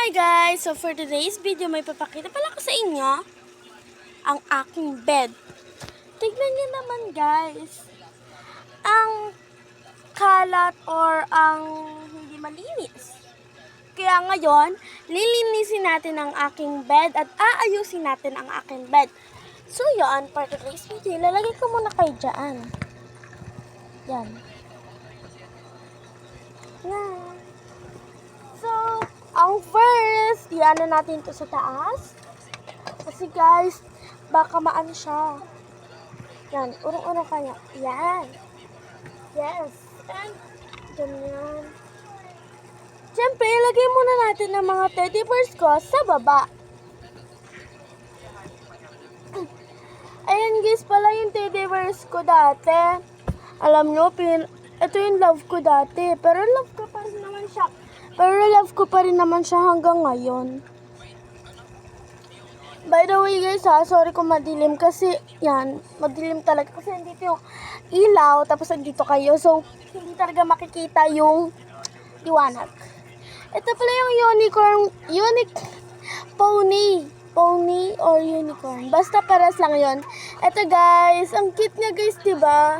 Hi guys! So for today's video, may papakita pala ko sa inyo ang aking bed. Tignan niyo naman guys, ang kalat or ang hindi malinis. Kaya ngayon, lilinisin natin ang aking bed at aayusin natin ang aking bed. So yun, for today's video, ilalagay ko muna kayo dyan. Yan. Yan. So, ang first, iano natin to sa taas. Kasi guys, baka maano siya. Yan, urong-urong kanya. Yan. Yes. And, ganyan. Siyempre, ilagay muna natin ang mga teddy bears ko sa baba. Ayan guys, pala yung teddy bears ko dati. Alam nyo, ito yung love ko dati. Pero love ko pa rin naman siya. Hanggang ngayon. By the way guys sorry kung madilim kasi yan, madilim talaga kasi nandito yung ilaw tapos nandito kayo. So, hindi talaga makikita yung liwanag. Ito pala yung pony or unicorn. Basta paras lang yon. Ito guys, ang cute niya guys, diba?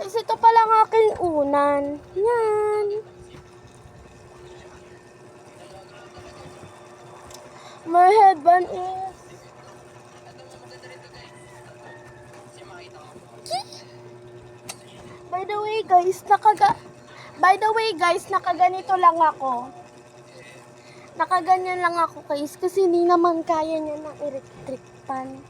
Guys, ito pala ang aking unan. Yan. My headband is... By the way guys, nakaganito lang ako. Nakaganyan lang ako guys kasi hindi naman kaya niya ng electric fan.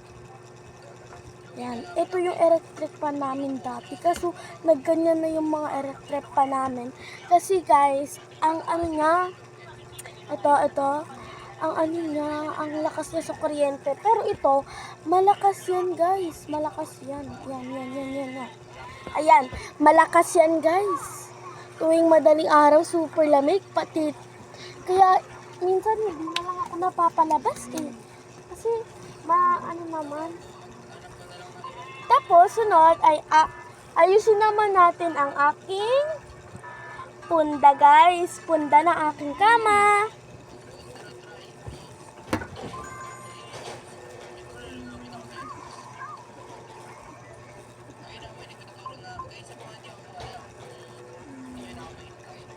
Yan, ito yung electric fan namin dati. Kaso nagganyan na yung mga electric fan namin. Kasi guys, ang ano niya, ang lakas niya sa kuryente. Pero ito, malakas yan guys. Malakas yan. Yan. Ayan, malakas yan guys. Tuwing madaling araw, super lamig. Pati, kaya minsan hindi na lang ako napapalabas eh. Kasi, naman. Tapos, sunod ay ayusin naman natin ang aking punda guys. Punda ng aking kama.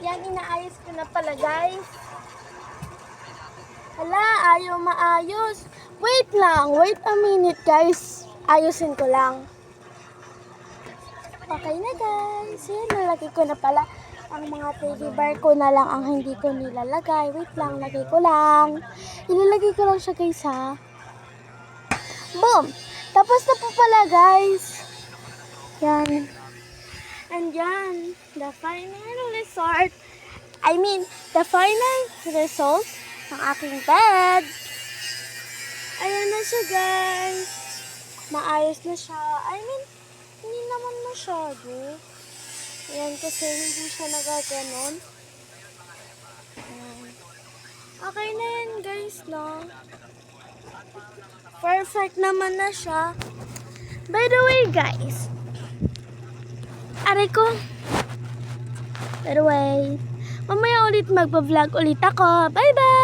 Yan, inaayos ko na pala guys. Hala, ayaw maayos. Wait a minute guys. Ayusin ko lang. Okay na guys. Yan, nalagay ko na pala. Ang mga teddy bear ko na lang ang hindi ko nilalagay. Wait lang, lagay ko lang. Ilalagay ko lang siya guys ha. Boom! Tapos na po pala guys. Yan. And yan, the final result ng aking bed. Ayan na siya guys. Maayos na siya. Hindi naman masyado. Ayan, kasi hindi siya nagaganon. Ayan. Okay na yan guys, no? Perfect naman na siya. By the way guys, aray ko. By the way, mamaya ulit magpa-vlog ulit ako. Bye-bye!